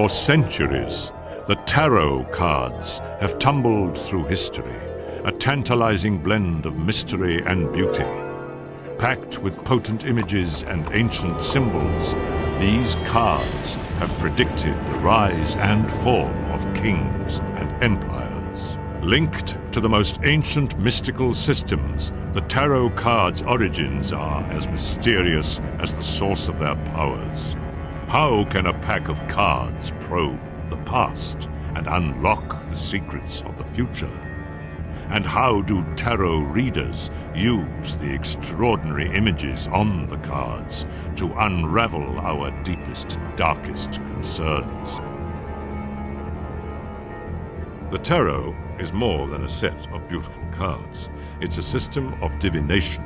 For centuries, the tarot cards have tumbled through history, a tantalizing blend of mystery and beauty. Packed with potent images and ancient symbols, these cards have predicted the rise and fall of kings and empires. Linked to the most ancient mystical systems, the tarot cards' origins are as mysterious as the source of their powers. How can a pack of cards probe the past and unlock the secrets of the future? And how do tarot readers use the extraordinary images on the cards to unravel our deepest, darkest concerns? The tarot is more than a set of beautiful cards. It's a system of divination,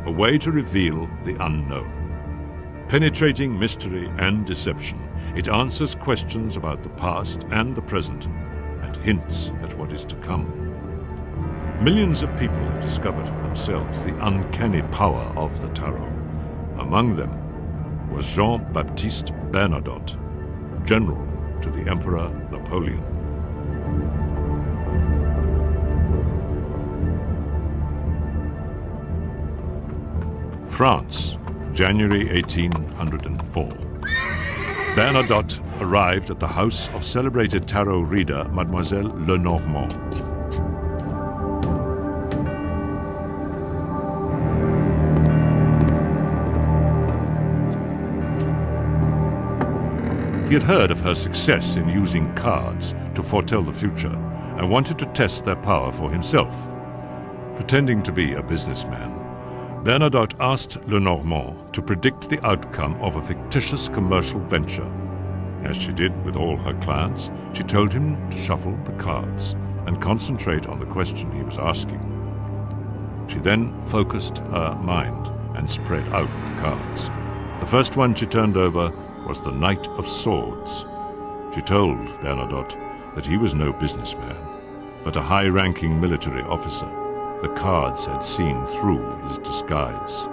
a way to reveal the unknown. Penetrating mystery and deception, it answers questions about the past and the present and hints at what is to come. Millions of people have discovered for themselves the uncanny power of the tarot. Among them was Jean-Baptiste Bernadotte, general to the Emperor Napoleon. France, January 1804. Bernadotte arrived at the house of celebrated tarot reader Mademoiselle Lenormand. He had heard of her success in using cards to foretell the future and wanted to test their power for himself. Pretending to be a businessman, Bernadotte asked Lenormand to predict the outcome of a fictitious commercial venture. As she did with all her clients, she told him to shuffle the cards and concentrate on the question he was asking. She then focused her mind and spread out the cards. The first one she turned over was the Knight of Swords. She told Bernadotte that he was no businessman, but a high-ranking military officer. The cards had seen through his disguise.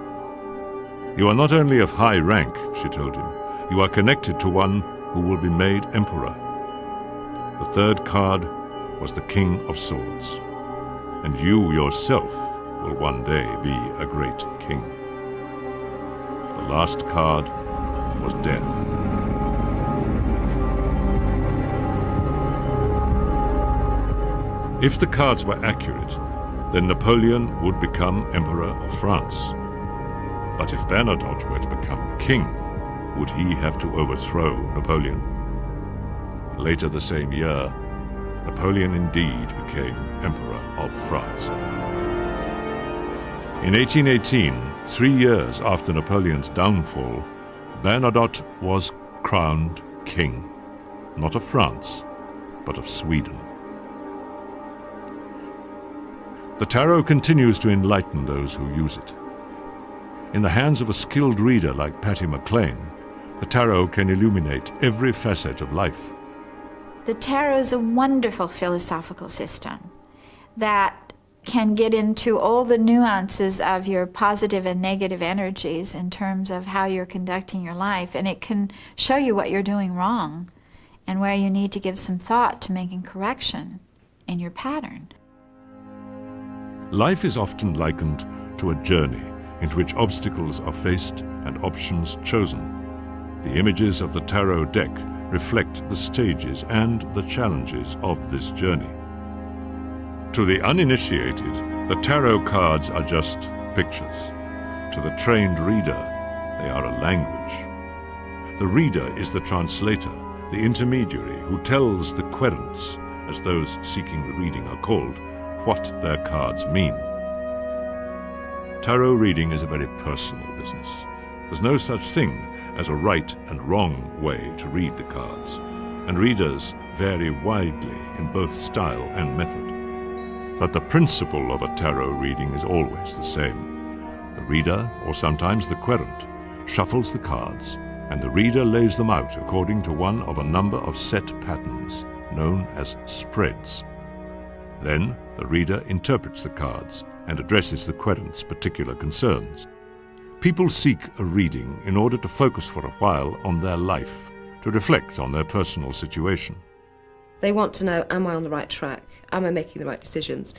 You are not only of high rank, she told him, you are connected to one who will be made emperor. The third card was the King of Swords, and you yourself will one day be a great king. The last card was death. If the cards were accurate, then Napoleon would become Emperor of France. But if Bernadotte were to become king, would he have to overthrow Napoleon? Later the same year, Napoleon indeed became Emperor of France. In 1818, 3 years after Napoleon's downfall, Bernadotte was crowned king, not of France, but of Sweden. The tarot continues to enlighten those who use it. In the hands of a skilled reader like Patty McLean, the tarot can illuminate every facet of life. The tarot is a wonderful philosophical system that can get into all the nuances of your positive and negative energies in terms of how you're conducting your life, and it can show you what you're doing wrong and where you need to give some thought to making correction in your pattern. Life is often likened to a journey in which obstacles are faced and options chosen. The images of the tarot deck reflect the stages and the challenges of this journey. To the uninitiated, the tarot cards are just pictures. To the trained reader, they are a language. The reader is the translator, the intermediary who tells the querents, as those seeking the reading are called, what their cards mean. Tarot reading is a very personal business. There's no such thing as a right and wrong way to read the cards, and readers vary widely in both style and method. But the principle of a tarot reading is always the same. The reader, or sometimes the querent, shuffles the cards, and the reader lays them out according to one of a number of set patterns, known as spreads. Then the reader interprets the cards and addresses the querent's particular concerns. People seek a reading in order to focus for a while on their life, to reflect on their personal situation. They want to know, am I on the right track? Am I making the right decisions?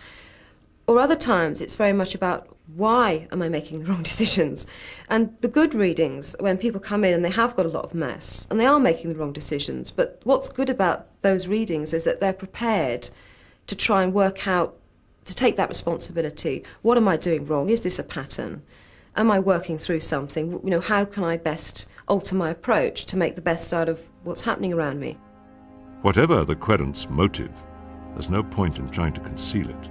Or other times it's very much about, why am I making the wrong decisions? And the good readings, when people come in and they have got a lot of mess and they are making the wrong decisions, but what's good about those readings is that they're prepared to try and work out, to take that responsibility. What am I doing wrong? Is this a pattern? Am I working through something? You know, how can I best alter my approach to make the best out of what's happening around me? Whatever the querent's motive, there's no point in trying to conceal it.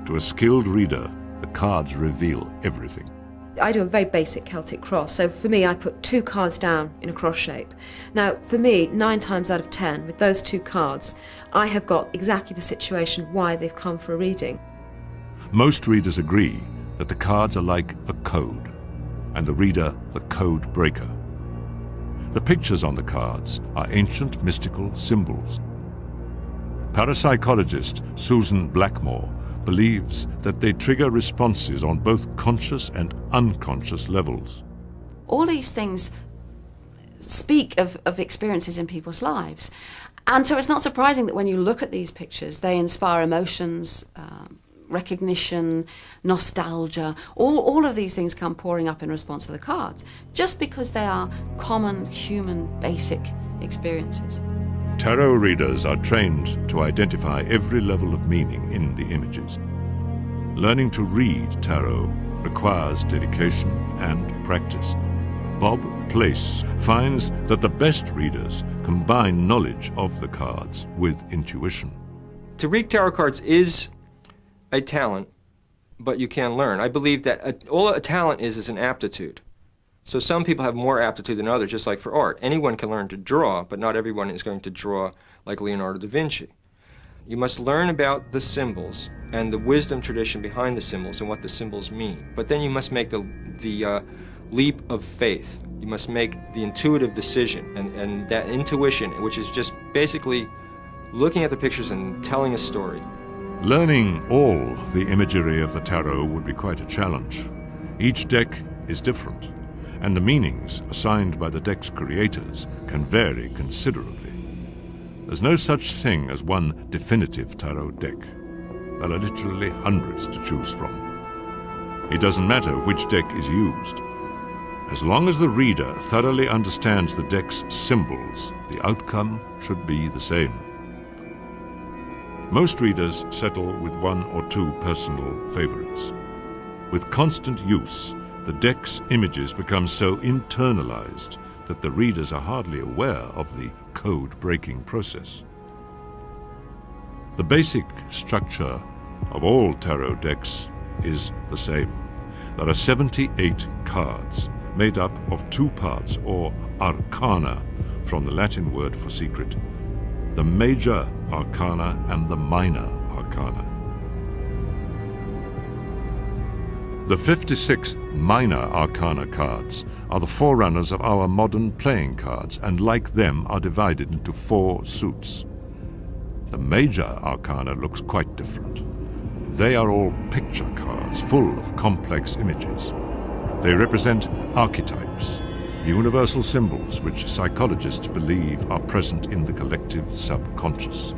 To a skilled reader, the cards reveal everything. I do a very basic Celtic cross, so for me I put 2 cards down in a cross shape. Now for me, 9 times out of 10, with those 2 cards, I have got exactly the situation why they've come for a reading. Most readers agree that the cards are like a code, and the reader the code breaker. The pictures on the cards are ancient mystical symbols. Parapsychologist Susan Blackmore believes that they trigger responses on both conscious and unconscious levels. All these things speak of experiences in people's lives. And so it's not surprising that when you look at these pictures, they inspire emotions, recognition, nostalgia. All of these things come pouring up in response to the cards, just because they are common, human, basic experiences. Tarot readers are trained to identify every level of meaning in the images. Learning to read tarot requires dedication and practice. Bob Place finds that the best readers combine knowledge of the cards with intuition. To read tarot cards is a talent, but you can learn. I believe that all a talent is an aptitude. So some people have more aptitude than others, just like for art. Anyone can learn to draw, but not everyone is going to draw like Leonardo da Vinci. You must learn about the symbols and the wisdom tradition behind the symbols and what the symbols mean. But then you must make the leap of faith. You must make the intuitive decision, and that intuition, which is just basically looking at the pictures and telling a story. Learning all the imagery of the tarot would be quite a challenge. Each deck is different, and the meanings assigned by the deck's creators can vary considerably. There's no such thing as one definitive tarot deck. There are literally hundreds to choose from. It doesn't matter which deck is used. As long as the reader thoroughly understands the deck's symbols, the outcome should be the same. Most readers settle with 1 or 2 personal favorites. With constant use, the deck's images become so internalized that the readers are hardly aware of the code-breaking process. The basic structure of all tarot decks is the same. There are 78 cards made up of 2 parts, or arcana, from the Latin word for secret, the major arcana and the minor arcana. The 56 minor arcana cards are the forerunners of our modern playing cards, and like them are divided into 4 suits. The major arcana looks quite different. They are all picture cards full of complex images. They represent archetypes, universal symbols which psychologists believe are present in the collective subconscious.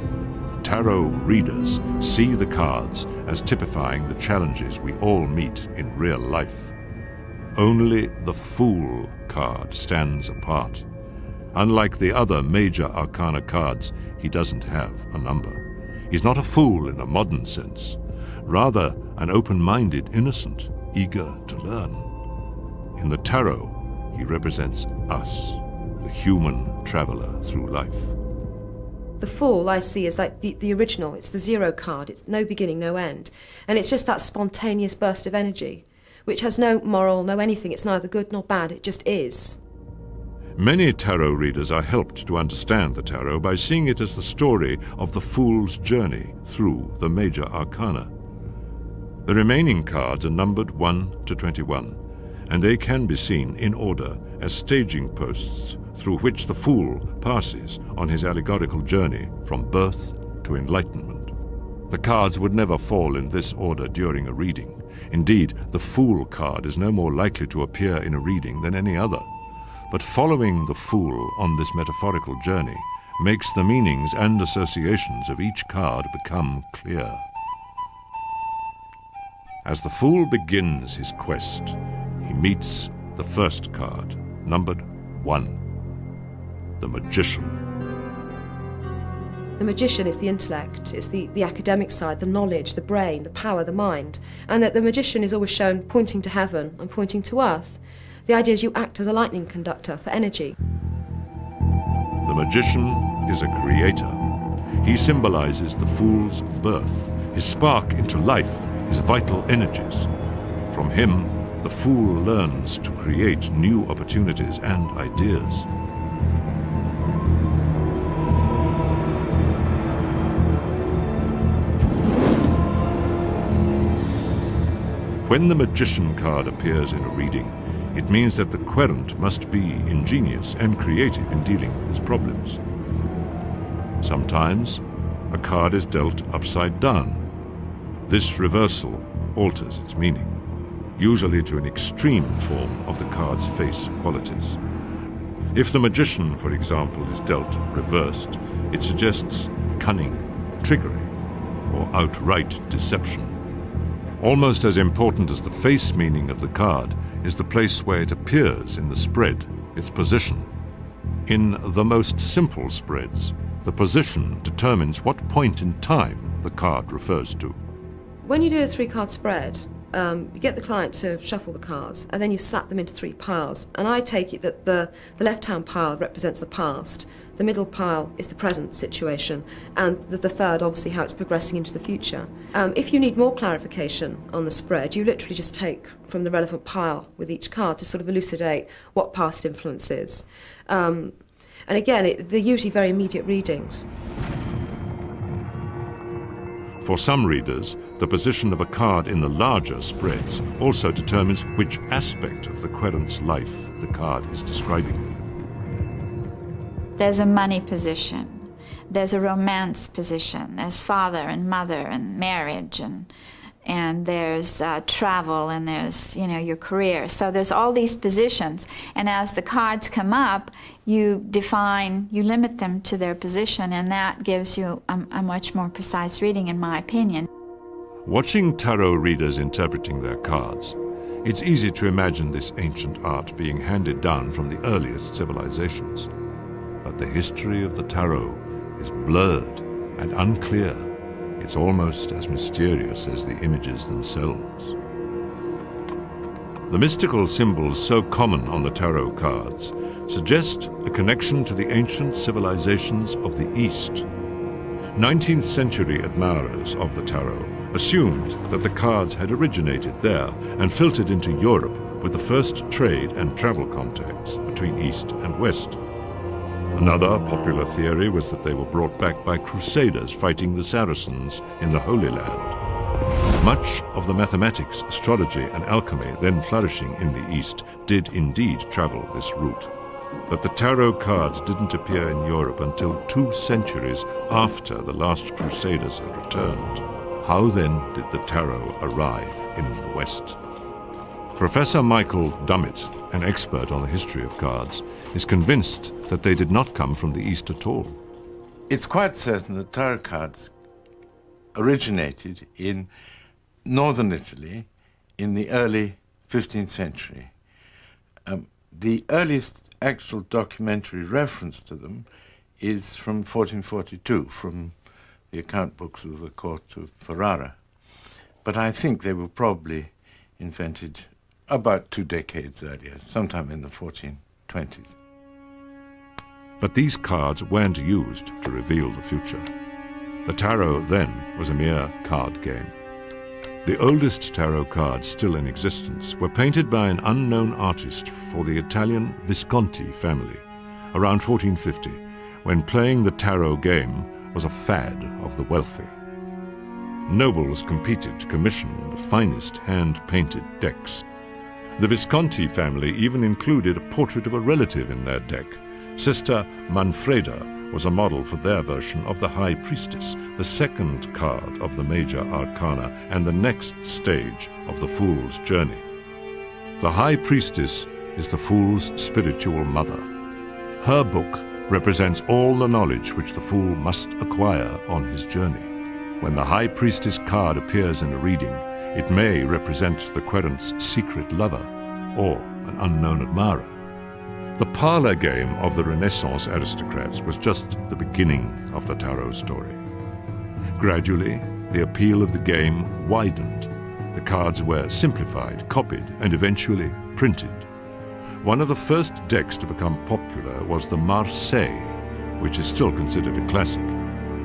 Tarot readers see the cards as typifying the challenges we all meet in real life. Only the Fool card stands apart. Unlike the other major arcana cards, he doesn't have a number. He's not a fool in a modern sense, rather an open-minded innocent, eager to learn. In the tarot, he represents us, the human traveler through life. The Fool I see as like the original. It's the 0 card. It's no beginning, no end. And it's just that spontaneous burst of energy, which has no moral, no anything. It's neither good nor bad. It just is. Many tarot readers are helped to understand the tarot by seeing it as the story of the Fool's journey through the major arcana. The remaining cards are numbered 1 to 21, and they can be seen in order as staging posts through which the Fool passes on his allegorical journey from birth to enlightenment. The cards would never fall in this order during a reading. Indeed, the Fool card is no more likely to appear in a reading than any other. But following the Fool on this metaphorical journey makes the meanings and associations of each card become clear. As the Fool begins his quest, he meets the first card, numbered 1, the Magician. The magician is the intellect, it's the academic side, the knowledge, the brain, the power, the mind. And that the magician is always shown pointing to heaven and pointing to earth. The idea is you act as a lightning conductor for energy. The magician is a creator. He symbolizes the fool's birth, his spark into life, his vital energies. From him, the fool learns to create new opportunities and ideas. When the magician card appears in a reading, it means that the querent must be ingenious and creative in dealing with his problems. Sometimes, a card is dealt upside down. This reversal alters its meaning, usually to an extreme form of the card's face qualities. If the magician, for example, is dealt reversed, it suggests cunning, trickery, or outright deception. Almost as important as the face meaning of the card is the place where it appears in the spread, its position. In the most simple spreads, the position determines what point in time the card refers to. When you do a 3-card spread, you get the client to shuffle the cards, and then you slap them into 3 piles. And I take it that the left-hand pile represents the past, the middle pile is the present situation, and the third, obviously, how it's progressing into the future. If you need more clarification on the spread, you literally just take from the relevant pile with each card to sort of elucidate what past influence is. And again, they're usually very immediate readings. For some readers, the position of a card in the larger spreads also determines which aspect of the querent's life the card is describing. There's a money position, there's a romance position, there's father and mother and marriage, and there's travel, and there's, your career. So there's all these positions, and as the cards come up, you limit them to their position, and that gives you a much more precise reading, in my opinion. Watching tarot readers interpreting their cards, it's easy to imagine this ancient art being handed down from the earliest civilizations. But the history of the tarot is blurred and unclear. It's almost as mysterious as the images themselves. The mystical symbols so common on the tarot cards suggest a connection to the ancient civilizations of the East. 19th century admirers of the tarot assumed that the cards had originated there and filtered into Europe with the first trade and travel contacts between East and West. Another popular theory was that they were brought back by crusaders fighting the Saracens in the Holy Land. Much of the mathematics, astrology, and alchemy then flourishing in the East did indeed travel this route. But the tarot cards didn't appear in Europe until 2 centuries after the last crusaders had returned. How then did the tarot arrive in the West? Professor Michael Dummett, an expert on the history of cards, is convinced that they did not come from the East at all. It's quite certain that tarot cards originated in northern Italy in the early 15th century. The earliest actual documentary reference to them is from 1442, from the account books of the court of Ferrara. But I think they were probably invented about 2 decades earlier, sometime in the 1420s. But these cards weren't used to reveal the future. The tarot then was a mere card game. The oldest tarot cards still in existence were painted by an unknown artist for the Italian Visconti family around 1450, when playing the tarot game was a fad of the wealthy. Nobles competed to commission the finest hand-painted decks. The Visconti family even included a portrait of a relative in their deck. Sister Manfreda was a model for their version of the High Priestess, the second card of the major arcana and the next stage of the Fool's journey. The High Priestess is the Fool's spiritual mother. Her book represents all the knowledge which the Fool must acquire on his journey. When the High Priestess card appears in a reading, it may represent the querent's secret lover or an unknown admirer. The parlor game of the Renaissance aristocrats was just the beginning of the tarot story. Gradually, the appeal of the game widened. The cards were simplified, copied, and eventually printed. One of the first decks to become popular was the Marseille, which is still considered a classic.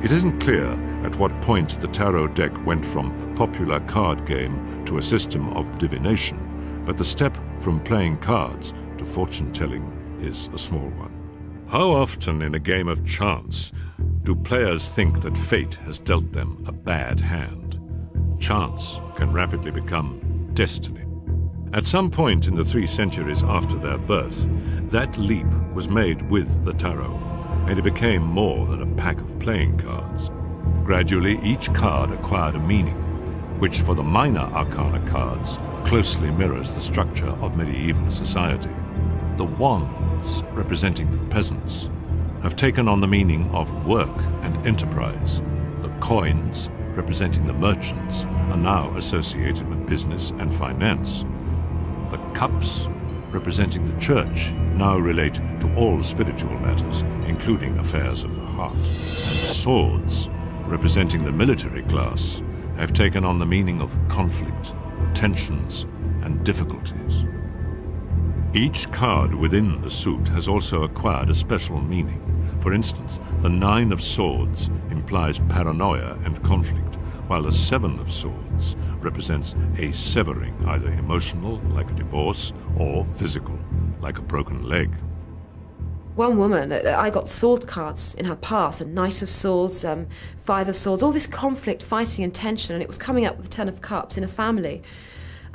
It isn't clear at what point the tarot deck went from popular card game to a system of divination, but the step from playing cards to fortune-telling is a small one. How often in a game of chance do players think that fate has dealt them a bad hand? Chance can rapidly become destiny. At some point in the 3 centuries after their birth, that leap was made with the tarot, and it became more than a pack of playing cards. Gradually, each card acquired a meaning, which for the minor arcana cards closely mirrors the structure of medieval society. The wands, representing the peasants, have taken on the meaning of work and enterprise. The coins, representing the merchants, are now associated with business and finance. The cups, representing the church, now relate to all spiritual matters, including affairs of the heart. And swords, representing the military class, have taken on the meaning of conflict, tensions, and difficulties. Each card within the suit has also acquired a special meaning. For instance, the 9 of Swords implies paranoia and conflict, while the 7 of Swords represents a severing, either emotional, like a divorce, or physical, like a broken leg. One woman, I got sword cards in her past, a Knight of Swords, 5 of Swords, all this conflict, fighting and tension, and it was coming up with the 10 of Cups in a family.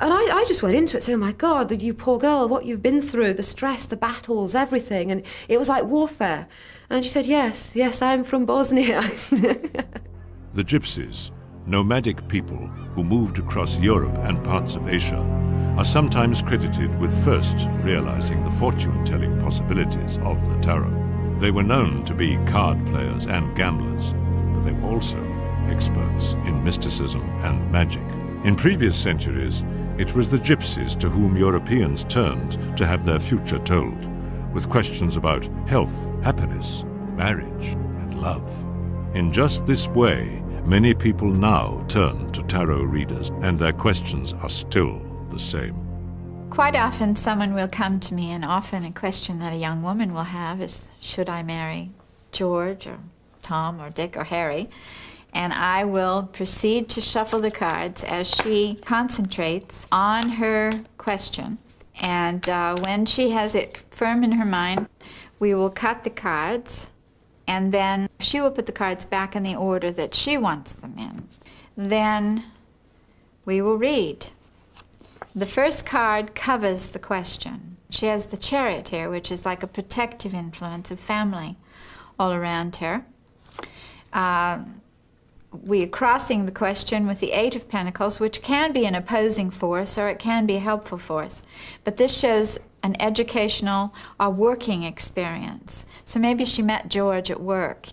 And I just went into it saying, oh my God, you poor girl, what you've been through, the stress, the battles, everything. And it was like warfare. And she said, yes, I'm from Bosnia. The Gypsies, nomadic people who moved across Europe and parts of Asia, are sometimes credited with first realizing the fortune-telling possibilities of the tarot. They were known to be card players and gamblers, but they were also experts in mysticism and magic. In previous centuries, it was the gypsies to whom Europeans turned to have their future told, with questions about health, happiness, marriage, and love. In just this way, many people now turn to tarot readers, and their questions are still the same. Quite often someone will come to me, and often a question that a young woman will have is, should I marry George or Tom or Dick or Harry? And I will proceed to shuffle the cards as she concentrates on her question. And when she has it firm in her mind, we will cut the cards, and then she will put the cards back in the order that she wants them in. Then we will read. The first card covers the question. She has the Chariot here, which is like a protective influence of family all around her. We are crossing the question with the 8 of Pentacles, which can be an opposing force or it can be a helpful force. But this shows an educational or working experience. So maybe she met George at work.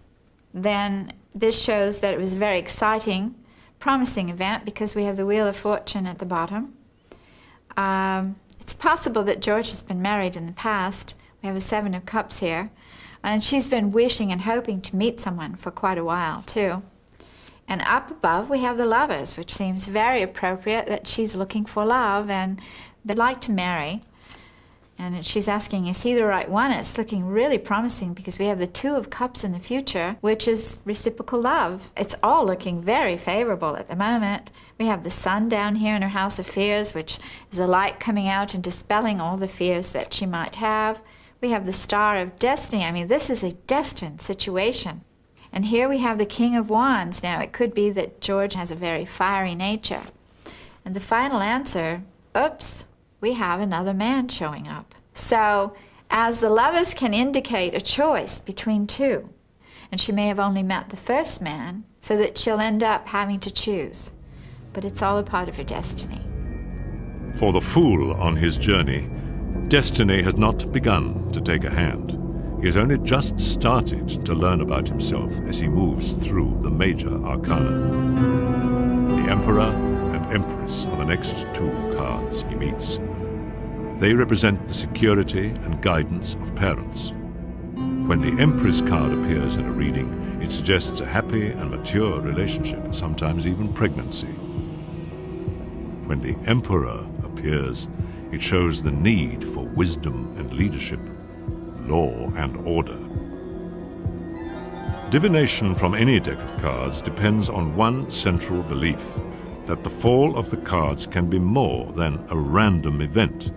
Then this shows that it was a very exciting, promising event because we have the Wheel of Fortune at the bottom. It's possible that George has been married in the past. We have a 7 of Cups here. And she's been wishing and hoping to meet someone for quite a while, too. And up above, we have the Lovers, which seems very appropriate that she's looking for love and they'd like to marry. And she's asking, is he the right one? It's looking really promising because we have the 2 of Cups in the future, which is reciprocal love. It's all looking very favorable at the moment. We have the Sun down here in her House of Fears, which is a light coming out and dispelling all the fears that she might have. We have the Star of Destiny. I mean, this is a destined situation. And here we have the King of Wands. Now, it could be that George has a very fiery nature. And the final answer, oops, we have another man showing up. So, as the Lovers can indicate a choice between 2, and she may have only met the first man, so that she'll end up having to choose. But it's all a part of her destiny. For the Fool on his journey, Destiny has not begun to take a hand. He has only just started to learn about himself as he moves through the major arcana. The Emperor and Empress are the next two cards he meets. They represent the security and guidance of parents. When the Empress card appears in a reading, it suggests a happy and mature relationship, sometimes even pregnancy. When the Emperor appears, it shows the need for wisdom and leadership, law and order. Divination from any deck of cards depends on one central belief, that the fall of the cards can be more than a random event.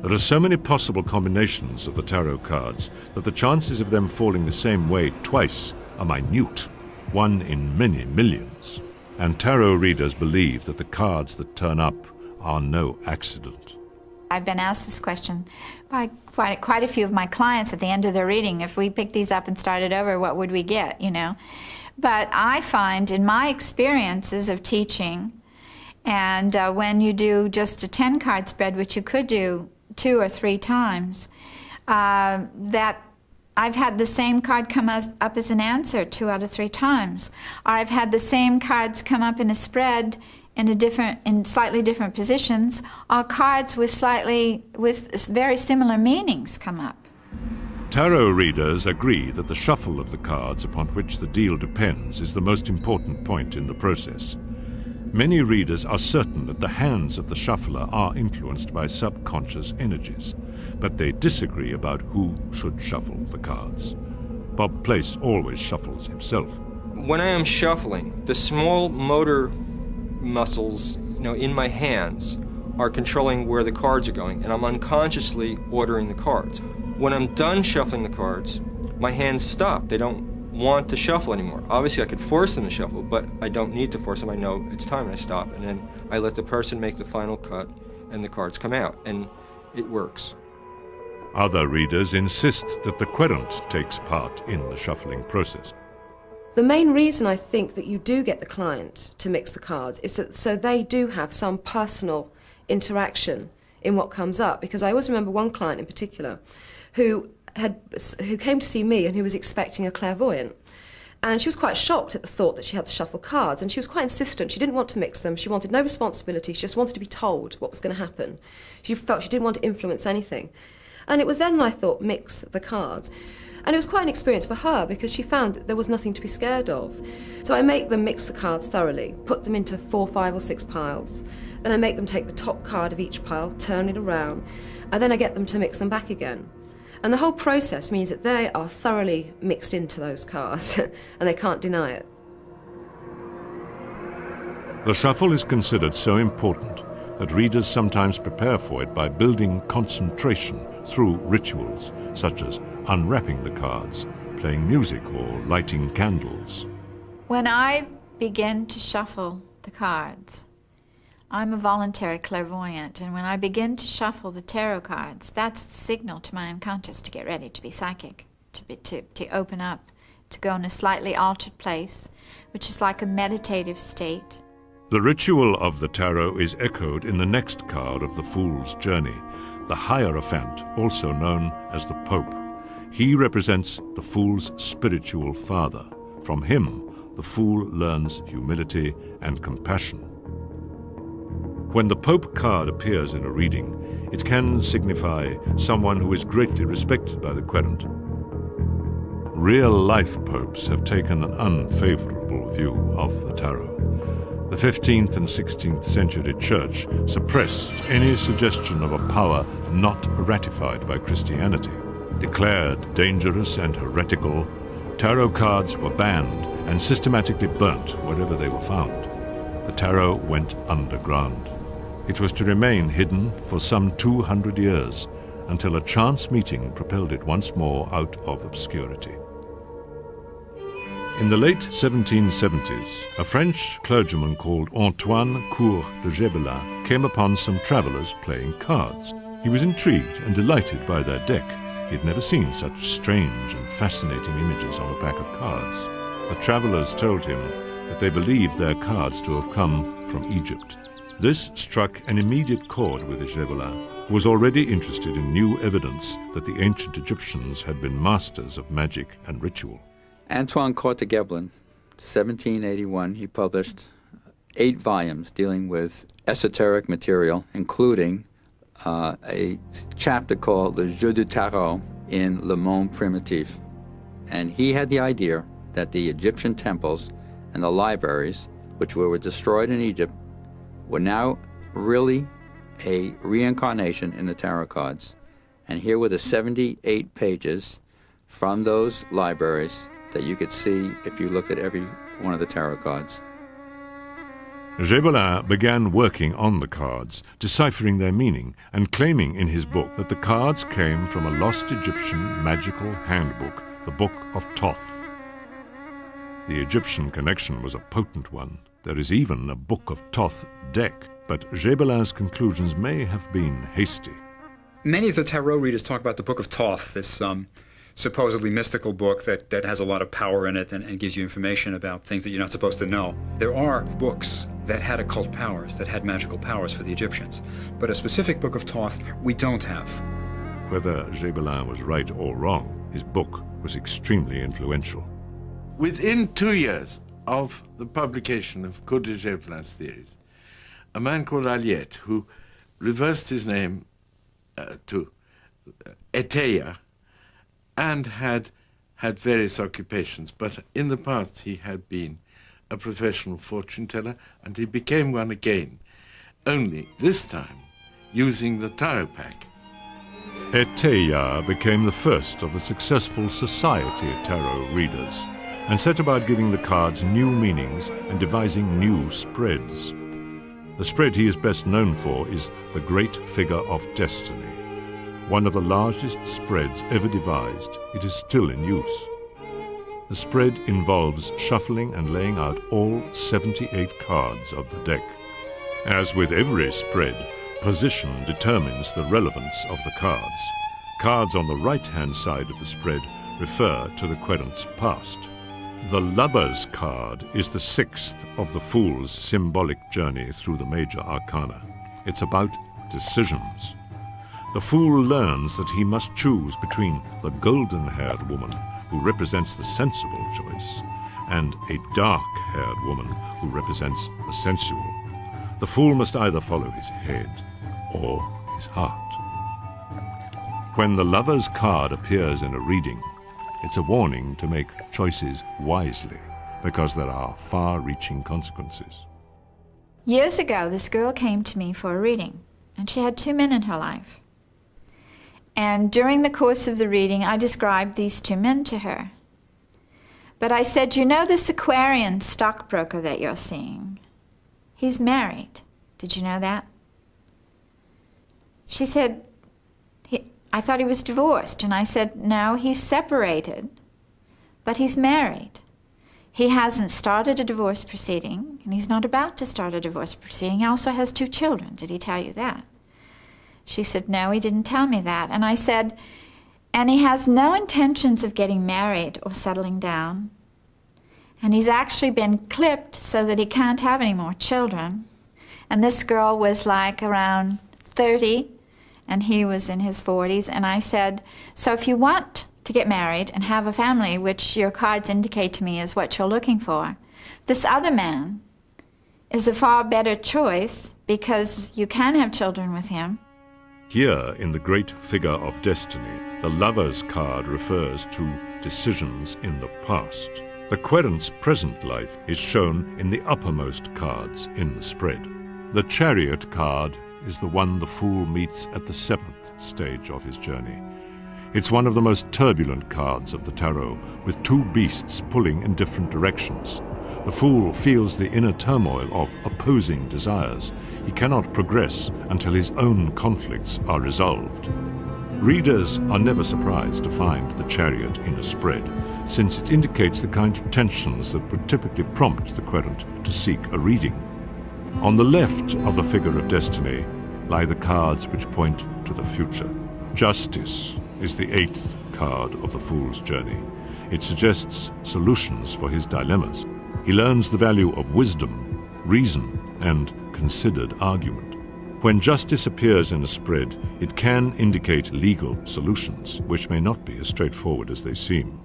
There are so many possible combinations of the tarot cards that the chances of them falling the same way twice are minute, 1 in many millions. And tarot readers believe that the cards that turn up are no accident. I've been asked this question by quite a few of my clients at the end of their reading. If we picked these up and started over, what would we get, you know? But I find in my experiences of teaching, and when you do just a 10-card spread, which you could do 2 or 3 times, that I've had the same card come up as an answer 2 out of 3 times. Or I've had the same cards come up in a spread in slightly different positions, or cards with very similar meanings come up. Tarot readers agree that the shuffle of the cards upon which the deal depends is the most important point in the process. Many readers are certain that the hands of the shuffler are influenced by subconscious energies, but they disagree about who should shuffle the cards. Bob Place always shuffles himself. When I am shuffling, the small motor muscles, in my hands are controlling where the cards are going, and I'm unconsciously ordering the cards. When I'm done shuffling the cards, my hands stop. They don't want to shuffle anymore. Obviously, I could force them to shuffle, but I don't need to force them. I know it's time, and I stop, and then I let the person make the final cut, and the cards come out, and it works. Other readers insist that the querent takes part in the shuffling process. The main reason I think that you do get the client to mix the cards is that so they do have some personal interaction in what comes up. Because I always remember one client in particular who came to see me and who was expecting a clairvoyant. And she was quite shocked at the thought that she had to shuffle cards, and she was quite insistent. She didn't want to mix them. She wanted no responsibility. She just wanted to be told what was going to happen. She felt she didn't want to influence anything. And it was then I thought, mix the cards. And it was quite an experience for her because she found that there was nothing to be scared of. So I make them mix the cards thoroughly, put them into 4, 5 or 6 piles. Then I make them take the top card of each pile, turn it around, and then I get them to mix them back again. And the whole process means that they are thoroughly mixed into those cards and they can't deny it. The shuffle is considered so important that readers sometimes prepare for it by building concentration through rituals, such as unwrapping the cards, playing music, or lighting candles. When I begin to shuffle the cards, I'm a voluntary clairvoyant, and when I begin to shuffle the tarot cards, that's the signal to my unconscious to get ready to be psychic, to open up, to go in a slightly altered place, which is like a meditative state. The ritual of the tarot is echoed in the next card of the Fool's Journey, the Hierophant, also known as the Pope. He represents the Fool's spiritual father. From him, the Fool learns humility and compassion. When the Pope card appears in a reading, it can signify someone who is greatly respected by the querent. Real-life popes have taken an unfavorable view of the tarot. The 15th and 16th century church suppressed any suggestion of a power not ratified by Christianity. Declared dangerous and heretical, tarot cards were banned and systematically burnt wherever they were found. The tarot went underground. It was to remain hidden for some 200 years until a chance meeting propelled it once more out of obscurity. In the late 1770s, a French clergyman called Antoine Court de Gebelin came upon some travelers playing cards. He was intrigued and delighted by their deck. He had never seen such strange and fascinating images on a pack of cards. The travelers told him that they believed their cards to have come from Egypt. This struck an immediate chord with Gebelin, was already interested in new evidence that the ancient Egyptians had been masters of magic and ritual. Antoine Courtegeblin, 1781, he published 8 volumes dealing with esoteric material, including a chapter called Le Jeu du Tarot in Le Monde Primitif. And he had the idea that the Egyptian temples and the libraries, which were destroyed in Egypt, were now really a reincarnation in the tarot cards. And here were the 78 pages from those libraries that you could see if you looked at every one of the tarot cards. Gébelin began working on the cards, deciphering their meaning, and claiming in his book that the cards came from a lost Egyptian magical handbook, the Book of Thoth. The Egyptian connection was a potent one. There is even a Book of Thoth deck, but Gébelin's conclusions may have been hasty. Many of the tarot readers talk about the Book of Thoth, this supposedly mystical book that has a lot of power in it and gives you information about things that you're not supposed to know. There are books that had occult powers, that had magical powers for the Egyptians. But a specific Book of Thoth, we don't have. Whether Gébelin was right or wrong, his book was extremely influential. Within 2 years of the publication of Cour de Gébelin's theories, a man called Aliette, who reversed his name to Eteia, and had various occupations, but in the past he had been a professional fortune teller, and he became one again, only this time using the tarot pack. Eteia became the first of the successful society tarot readers, and set about giving the cards new meanings and devising new spreads. The spread he is best known for is the Great Figure of Destiny. One of the largest spreads ever devised, it is still in use. The spread involves shuffling and laying out all 78 cards of the deck. As with every spread, position determines the relevance of the cards. Cards on the right-hand side of the spread refer to the querent's past. The Lover's card is the 6th of the Fool's symbolic journey through the major arcana. It's about decisions. The Fool learns that he must choose between the golden-haired woman, who represents the sensible choice, and a dark-haired woman who represents the sensual. The Fool must either follow his head or his heart. When the Lover's card appears in a reading, it's a warning to make choices wisely, because there are far-reaching consequences. Years ago, this girl came to me for a reading, and she had 2 men in her life. And during the course of the reading, I described these 2 men to her. But I said, you know this Aquarian stockbroker that you're seeing? He's married. Did you know that? She said, I thought he was divorced. And I said, no, he's separated, but he's married. He hasn't started a divorce proceeding, and he's not about to start a divorce proceeding. He also has 2 children. Did he tell you that? She said, no, he didn't tell me that. And I said, and he has no intentions of getting married or settling down. And he's actually been clipped so that he can't have any more children. And this girl was like around 30, and he was in his 40s. And I said, so if you want to get married and have a family, which your cards indicate to me is what you're looking for, this other man is a far better choice because you can have children with him. Here, in the Great Figure of Destiny, the Lover's card refers to decisions in the past. The querent's present life is shown in the uppermost cards in the spread. The Chariot card is the one the Fool meets at the 7th stage of his journey. It's one of the most turbulent cards of the tarot, with 2 beasts pulling in different directions. The Fool feels the inner turmoil of opposing desires. He cannot progress until his own conflicts are resolved. Readers are never surprised to find the Chariot in a spread, since it indicates the kind of tensions that would typically prompt the querent to seek a reading. On the left of the Figure of Destiny lie the cards which point to the future. Justice is the 8th card of the Fool's journey. It suggests solutions for his dilemmas. He learns the value of wisdom, reason, and considered argument. When justice appears in a spread, it can indicate legal solutions, which may not be as straightforward as they seem.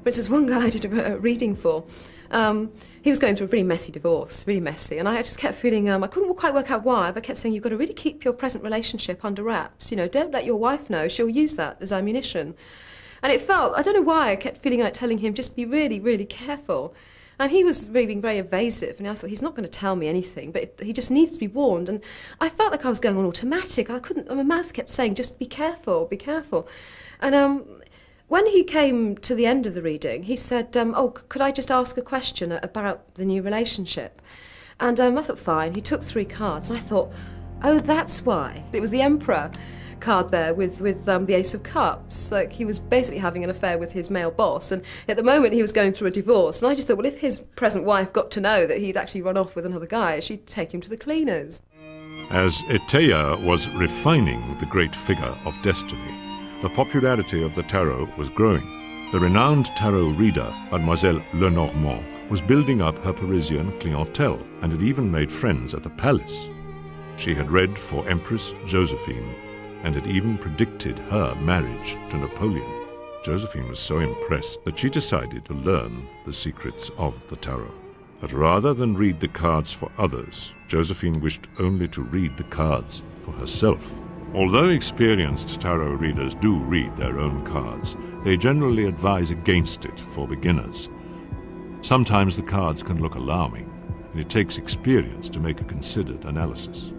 For instance, one guy I did a reading for, he was going through a really messy divorce, really messy, and I just kept feeling, I couldn't quite work out why, but I kept saying, you've got to really keep your present relationship under wraps. You know, don't let your wife know, she'll use that as ammunition. And it felt, I don't know why, I kept feeling like telling him, just be really, really careful. And he was really being very evasive, and I thought, he's not going to tell me anything, but he just needs to be warned. And I felt like I was going on automatic. I couldn't, my mouth kept saying, just be careful, be careful. And when he came to the end of the reading, he said, oh, could I just ask a question about the new relationship? And I thought, fine. He took 3 cards, and I thought, oh, that's why. It was the Emperor card there with the Ace of Cups. Like, he was basically having an affair with his male boss, and at the moment he was going through a divorce, and I just thought, well, if his present wife got to know that he'd actually run off with another guy, she'd take him to the cleaners. As Eteia was refining the great figure of destiny, the popularity of the tarot was growing. The renowned tarot reader, Mademoiselle Lenormand, was building up her Parisian clientele and had even made friends at the palace. She had read for Empress Josephine and had even predicted her marriage to Napoleon. Josephine was so impressed that she decided to learn the secrets of the tarot. But rather than read the cards for others, Josephine wished only to read the cards for herself. Although experienced tarot readers do read their own cards, they generally advise against it for beginners. Sometimes the cards can look alarming, and it takes experience to make a considered analysis.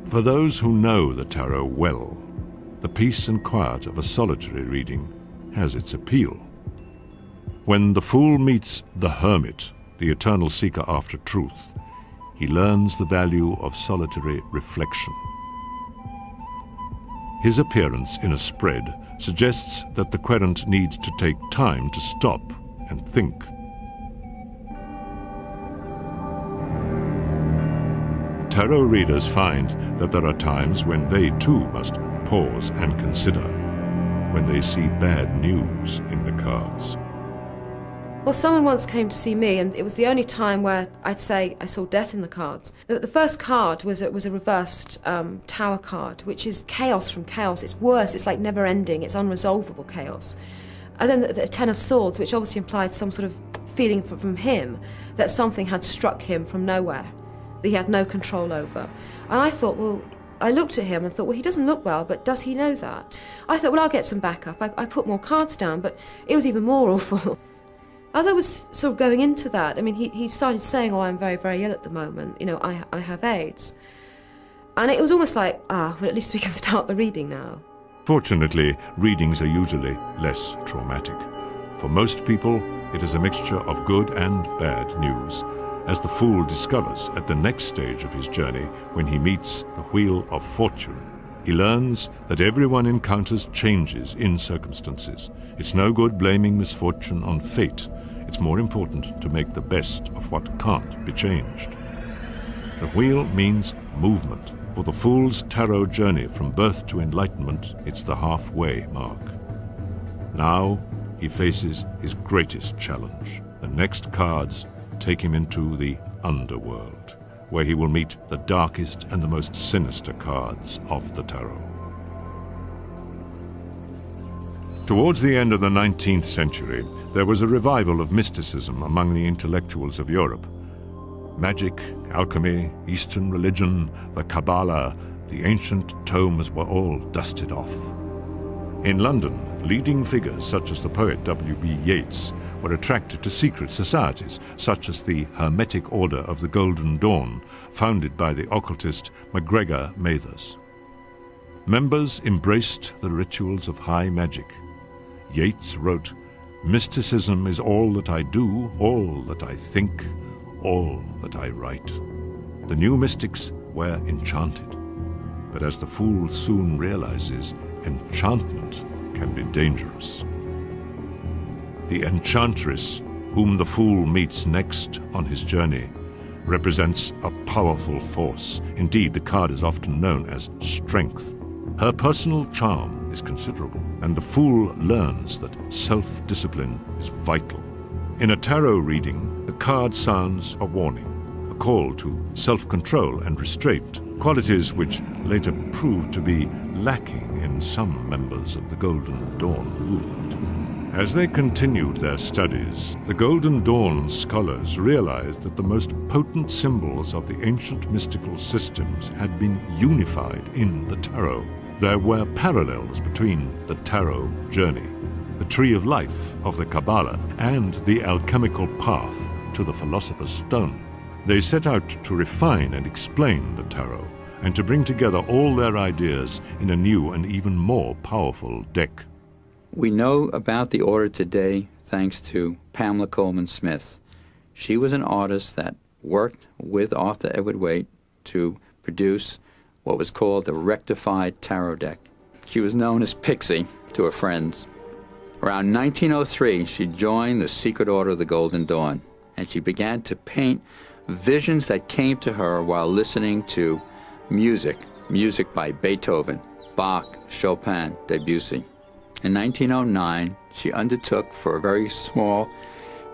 For those who know the tarot well, the peace and quiet of a solitary reading has its appeal. When the fool meets the hermit, the eternal seeker after truth, he learns the value of solitary reflection. His appearance in a spread suggests that the querent needs to take time to stop and think. Tarot readers find that there are times when they too must pause and consider, when they see bad news in the cards. Well, someone once came to see me, and it was the only time where I'd say I saw death in the cards. The first card was a reversed tower card, which is chaos from chaos. It's worse, it's like never ending, it's unresolvable chaos. And then the Ten of Swords, which obviously implied some sort of feeling from him that something had struck him from nowhere, that he had no control over. And I thought, well, I looked at him and thought, well, he doesn't look well, but does he know that? I thought, well, I'll get some backup. I put more cards down, but it was even more awful. As I was sort of going into that, I mean, he started saying, oh, I'm very, very ill at the moment. You know, I have AIDS. And it was almost like, well, at least we can start the reading now. Fortunately, readings are usually less traumatic. For most people, it is a mixture of good and bad news, as the fool discovers at the next stage of his journey when he meets the Wheel of Fortune. He learns that everyone encounters changes in circumstances. It's no good blaming misfortune on fate. It's more important to make the best of what can't be changed. The wheel means movement. For the fool's tarot journey from birth to enlightenment, it's the halfway mark. Now he faces his greatest challenge. The next cards take him into the underworld, where he will meet the darkest and the most sinister cards of the tarot. Towards the end of the 19th century, there was a revival of mysticism among the intellectuals of Europe. Magic, alchemy, Eastern religion, the Kabbalah, the ancient tomes were all dusted off. In London, leading figures such as the poet W.B. Yeats were attracted to secret societies such as the Hermetic Order of the Golden Dawn, founded by the occultist MacGregor Mathers. Members embraced the rituals of high magic. Yeats wrote, "Mysticism is all that I do, all that I think, all that I write." The new mystics were enchanted. But as the fool soon realizes, enchantment can be dangerous. The enchantress, whom the fool meets next on his journey, represents a powerful force. Indeed, the card is often known as strength. Her personal charm is considerable, and the fool learns that self-discipline is vital. In a tarot reading, the card sounds a warning, a call to self-control and restraint. qualities which later proved to be lacking in some members of the Golden Dawn movement. As they continued their studies, the Golden Dawn scholars realized that the most potent symbols of the ancient mystical systems had been unified in the tarot. There were parallels between the tarot journey, the tree of life of the Kabbalah, and the alchemical path to the Philosopher's Stone. They set out to refine and explain the tarot, and to bring together all their ideas in a new and even more powerful deck. We know about the order today thanks to Pamela Coleman Smith. She was an artist that worked with Arthur Edward Waite to produce what was called the rectified tarot deck. She was known as Pixie to her friends. Around 1903, she joined the Secret Order of the Golden Dawn, and she began to paint visions that came to her while listening to music by Beethoven, Bach, Chopin, Debussy. In 1909, she undertook for a very small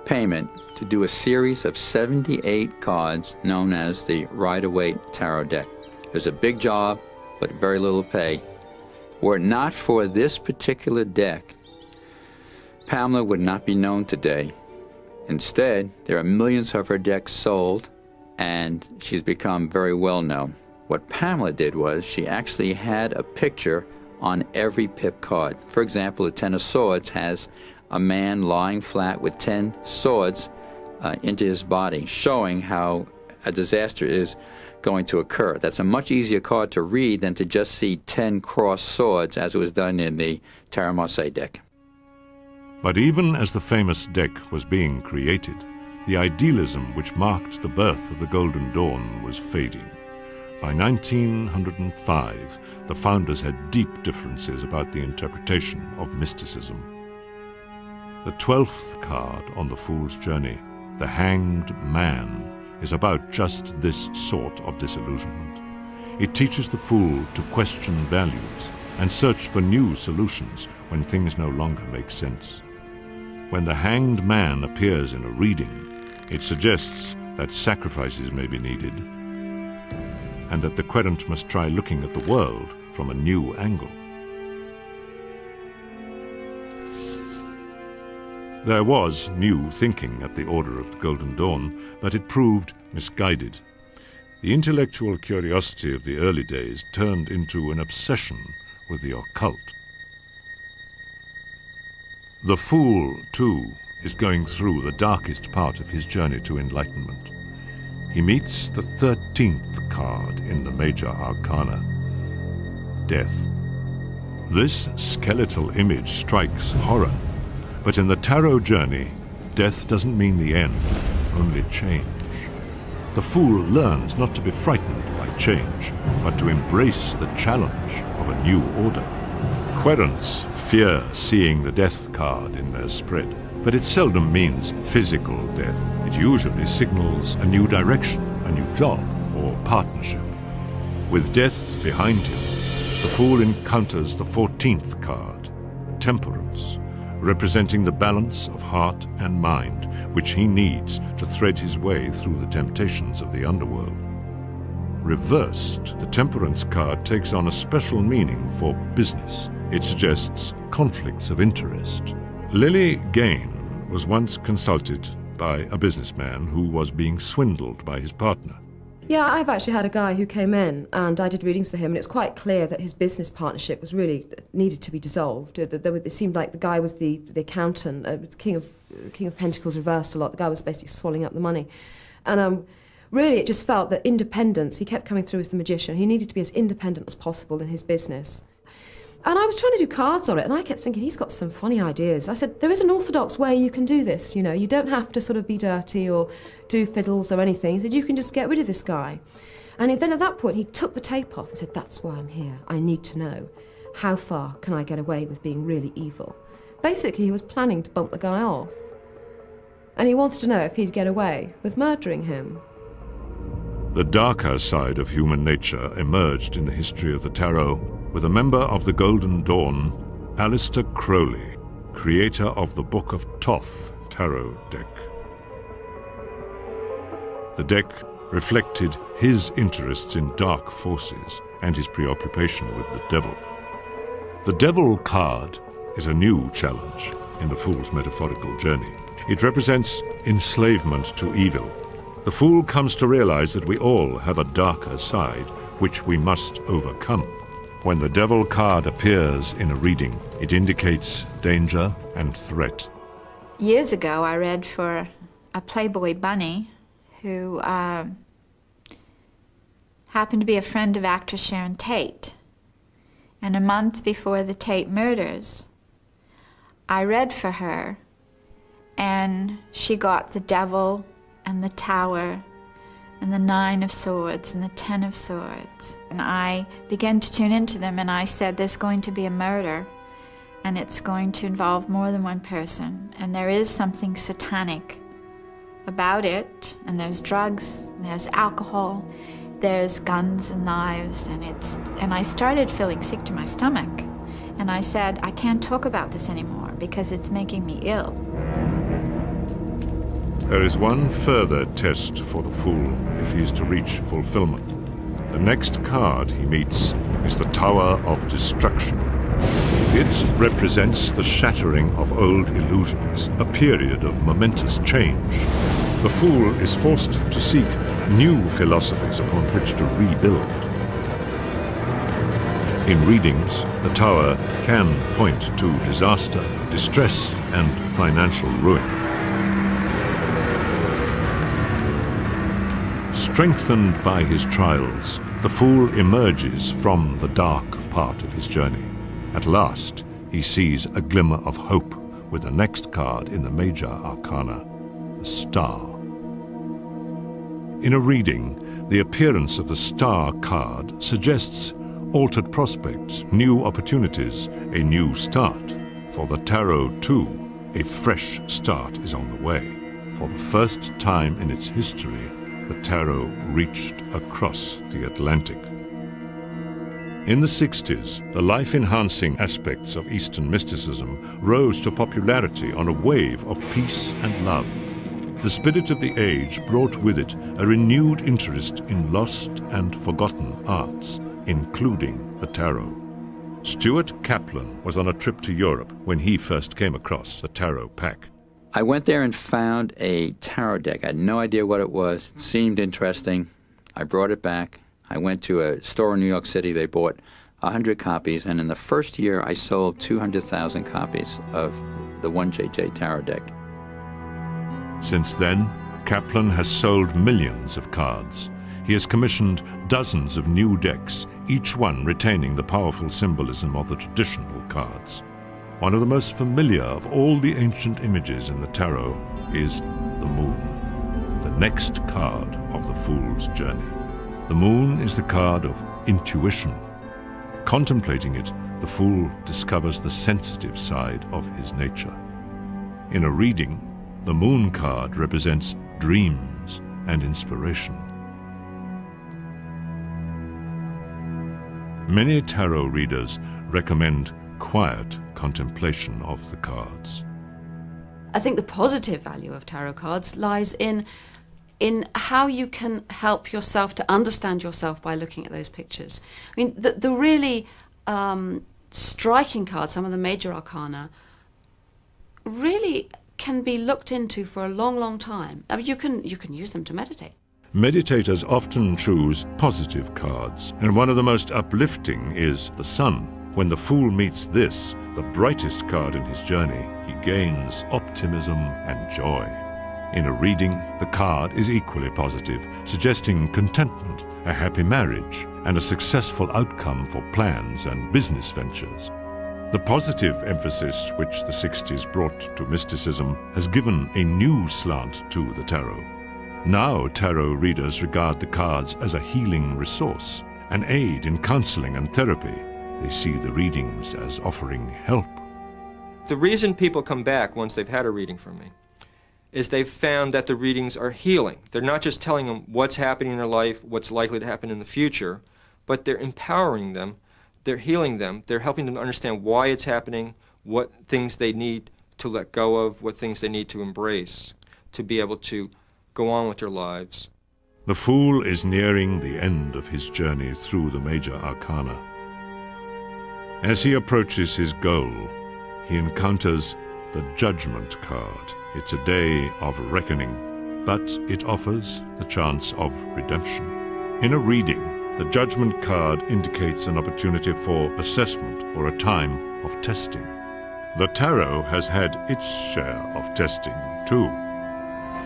payment to do a series of 78 cards known as the Rider-Waite Tarot deck. It was a big job, but very little pay. Were it not for this particular deck, Pamela would not be known today. Instead, there are millions of her decks sold, and she's become very well known. What Pamela did was she actually had a picture on every pip card. For example, the Ten of Swords has a man lying flat with 10 swords into his body, showing how a disaster is going to occur. That's a much easier card to read than to just see 10 crossed swords, as it was done in the Tarot Marseille deck. But even as the famous deck was being created, the idealism which marked the birth of the Golden Dawn was fading. By 1905, the founders had deep differences about the interpretation of mysticism. The 12th card on the Fool's Journey, the Hanged Man, is about just this sort of disillusionment. It teaches the fool to question values and search for new solutions when things no longer make sense. When the Hanged Man appears in a reading, it suggests that sacrifices may be needed, and that the querent must try looking at the world from a new angle. There was new thinking at the Order of the Golden Dawn, but it proved misguided. The intellectual curiosity of the early days turned into an obsession with the occult. The fool, too, is going through the darkest part of his journey to enlightenment. He meets the 13th card in the major arcana, Death. This skeletal image strikes horror, but in the tarot journey, death doesn't mean the end, only change. The fool learns not to be frightened by change, but to embrace the challenge of a new order. Querents fear seeing the death card in their spread, but it seldom means physical death. It usually signals a new direction, a new job, or partnership. With death behind him, the fool encounters the 14th card, Temperance, representing the balance of heart and mind, which he needs to thread his way through the temptations of the underworld. Reversed, the Temperance card takes on a special meaning for business. It suggests conflicts of interest. Lily Gain was once consulted by a businessman who was being swindled by his partner. Yeah, I've actually had a guy who came in and I did readings for him, and it's quite clear that his business partnership was really needed to be dissolved. It seemed like the guy was the accountant, King of Pentacles reversed a lot. The guy was basically swallowing up the money. And really it just felt that independence, he kept coming through as the magician. He needed to be as independent as possible in his business. And I was trying to do cards on it, and I kept thinking, he's got some funny ideas. I said, there is an orthodox way you can do this, you know. You don't have to sort of be dirty or do fiddles or anything. He said, you can just get rid of this guy. And then at that point, he took the tape off and said, that's why I'm here. I need to know, how far can I get away with being really evil? Basically, he was planning to bump the guy off. And he wanted to know if he'd get away with murdering him. The darker side of human nature emerged in the history of the tarot with a member of the Golden Dawn, Aleister Crowley, creator of the Book of Thoth tarot deck. The deck reflected his interests in dark forces and his preoccupation with the devil. The devil card is a new challenge in the Fool's metaphorical journey. It represents enslavement to evil. The Fool comes to realize that we all have a darker side, which we must overcome. When the devil card appears in a reading, it indicates danger and threat. Years ago, I read for a Playboy bunny who happened to be a friend of actress Sharon Tate. And a month before the Tate murders, I read for her, and she got the devil and the tower and the 9 of swords and the 10 of swords. And I began to tune into them, and I said, there's going to be a murder, and it's going to involve more than one person, and there is something satanic about it, and there's drugs, and there's alcohol, there's guns and knives, and I started feeling sick to my stomach. And I said, I can't talk about this anymore because it's making me ill. There is one further test for the Fool if he is to reach fulfillment. The next card he meets is the Tower of Destruction. It represents the shattering of old illusions, a period of momentous change. The Fool is forced to seek new philosophies upon which to rebuild. In readings, the Tower can point to disaster, distress, and financial ruin. Strengthened by his trials, the Fool emerges from the dark part of his journey. At last, he sees a glimmer of hope with the next card in the major arcana, the Star. In a reading, the appearance of the Star card suggests altered prospects, new opportunities, a new start. For the tarot, too, a fresh start is on the way. For the first time in its history, the tarot reached across the Atlantic. In the 60s, the life-enhancing aspects of Eastern mysticism rose to popularity on a wave of peace and love. The spirit of the age brought with it a renewed interest in lost and forgotten arts, including the tarot. Stuart Kaplan was on a trip to Europe when he first came across the tarot pack. I went there and found a tarot deck. I had no idea what it was. It seemed interesting. I brought it back. I went to a store in New York City. They bought 100 copies, and in the first year, I sold 200,000 copies of the 1JJ tarot deck. Since then, Kaplan has sold millions of cards. He has commissioned dozens of new decks, each one retaining the powerful symbolism of the traditional cards. One of the most familiar of all the ancient images in the tarot is the moon, the next card of the Fool's journey. The moon is the card of intuition. Contemplating it, the Fool discovers the sensitive side of his nature. In a reading, the moon card represents dreams and inspiration. Many tarot readers recommend quiet contemplation of the cards. I think the positive value of tarot cards lies in how you can help yourself to understand yourself by looking at those pictures. I mean, the really striking cards, some of the major arcana, really can be looked into for a long, long time. I mean, you can use them to meditate. Meditators often choose positive cards, and one of the most uplifting is the Sun. When the Fool meets this, the brightest card in his journey, he gains optimism and joy. In a reading, the card is equally positive, suggesting contentment, a happy marriage, and a successful outcome for plans and business ventures. The positive emphasis which the 60s brought to mysticism has given a new slant to the tarot. Now tarot readers regard the cards as a healing resource, an aid in counseling and therapy. They see the readings as offering help. The reason people come back once they've had a reading from me is they've found that the readings are healing. They're not just telling them what's happening in their life, what's likely to happen in the future, but they're empowering them, they're healing them, they're helping them understand why it's happening, what things they need to let go of, what things they need to embrace to be able to go on with their lives. The Fool is nearing the end of his journey through the major arcana. As he approaches his goal, he encounters the Judgment card. It's a day of reckoning, but it offers the chance of redemption. In a reading, the Judgment card indicates an opportunity for assessment or a time of testing. The tarot has had its share of testing, too.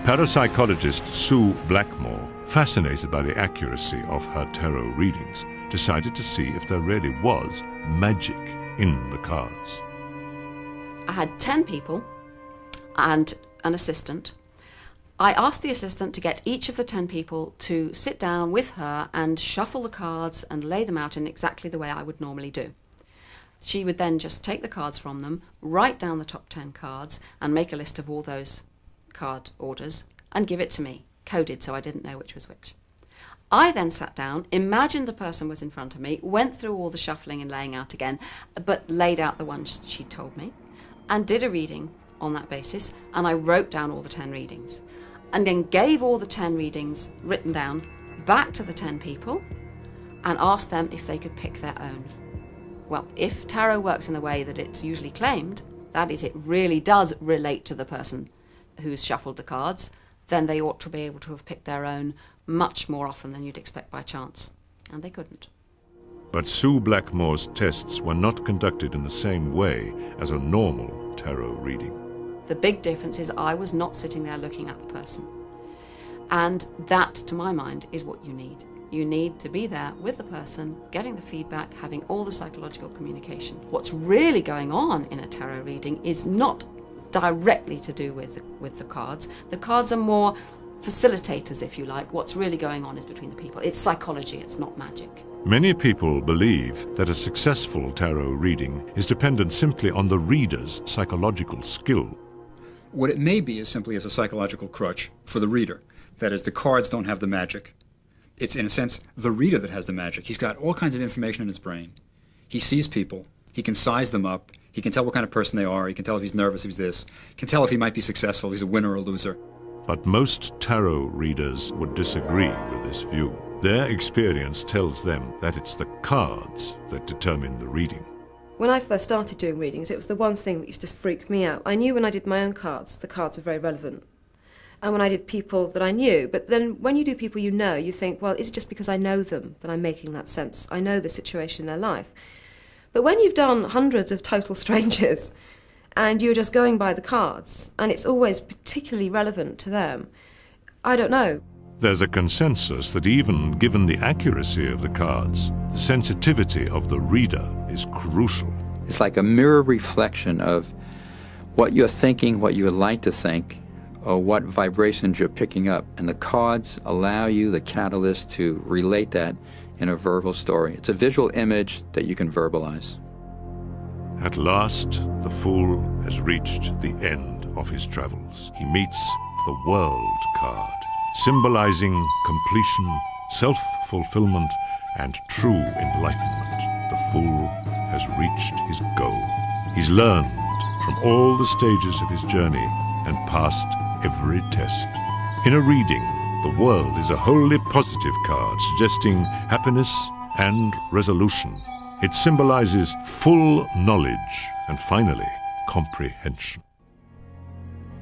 Parapsychologist Sue Blackmore, fascinated by the accuracy of her tarot readings, decided to see if there really was magic in the cards. I had 10 people and an assistant. I asked the assistant to get each of the 10 people to sit down with her and shuffle the cards and lay them out in exactly the way I would normally do. She would then just take the cards from them, write down the top 10 cards, and make a list of all those card orders and give it to me, coded so I didn't know which was which. I then sat down, imagined the person was in front of me, went through all the shuffling and laying out again, but laid out the ones she told me, and did a reading on that basis, and I wrote down all the 10 readings, and then gave all the 10 readings written down back to the 10 people and asked them if they could pick their own. Well, if tarot works in the way that it's usually claimed, that is, it really does relate to the person who's shuffled the cards, then they ought to be able to have picked their own much more often than you'd expect by chance. And they couldn't. But Sue Blackmore's tests were not conducted in the same way as a normal tarot reading. The big difference is I was not sitting there looking at the person. And that, to my mind, is what you need. You need to be there with the person, getting the feedback, having all the psychological communication. What's really going on in a tarot reading is not directly to do with the cards. The cards are more facilitators, if you like. What's really going on is between the people. It's psychology, it's not magic. Many people believe that a successful tarot reading is dependent simply on the reader's psychological skill. What it may be is simply as a psychological crutch for the reader. That is, the cards don't have the magic. It's, in a sense, the reader that has the magic. He's got all kinds of information in his brain. He sees people. He can size them up. He can tell what kind of person they are. He can tell if he's nervous, if he's this. He can tell if he might be successful, if he's a winner or a loser. But most tarot readers would disagree with this view. Their experience tells them that it's the cards that determine the reading. When I first started doing readings, it was the one thing that used to freak me out. I knew when I did my own cards, the cards were very relevant. And when I did people that I knew, but then when you do people you know, you think, well, is it just because I know them that I'm making that sense? I know the situation in their life. But when you've done hundreds of total strangers and you're just going by the cards, and it's always particularly relevant to them, I don't know. There's a consensus that even given the accuracy of the cards, the sensitivity of the reader is crucial. It's like a mirror reflection of what you're thinking, what you would like to think, or what vibrations you're picking up. And the cards allow you the catalyst to relate that in a verbal story. It's a visual image that you can verbalize. At last, the Fool has reached the end of his travels. He meets the World card, symbolizing completion, self-fulfillment, and true enlightenment. The Fool has reached his goal. He's learned from all the stages of his journey and passed every test. In a reading, the World is a wholly positive card suggesting happiness and resolution. It symbolizes full knowledge and finally, comprehension.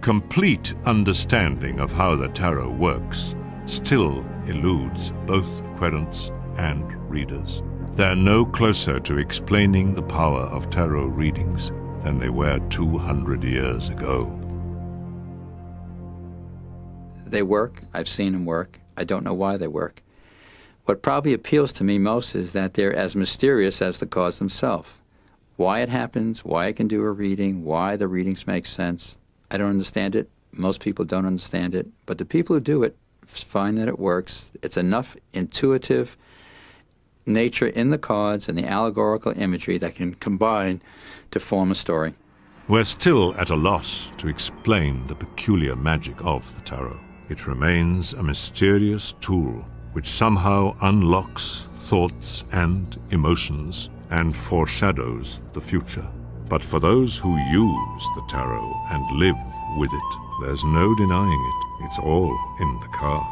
Complete understanding of how the tarot works still eludes both querents and readers. They're no closer to explaining the power of tarot readings than they were 200 years ago. They work. I've seen them work. I don't know why they work. What probably appeals to me most is that they're as mysterious as the cards themselves. Why it happens, why I can do a reading, why the readings make sense. I don't understand it. Most people don't understand it. But the people who do it find that it works. It's enough intuitive nature in the cards and the allegorical imagery that can combine to form a story. We're still at a loss to explain the peculiar magic of the tarot. It remains a mysterious tool which somehow unlocks thoughts and emotions and foreshadows the future. But for those who use the tarot and live with it, there's no denying it. It's all in the cards.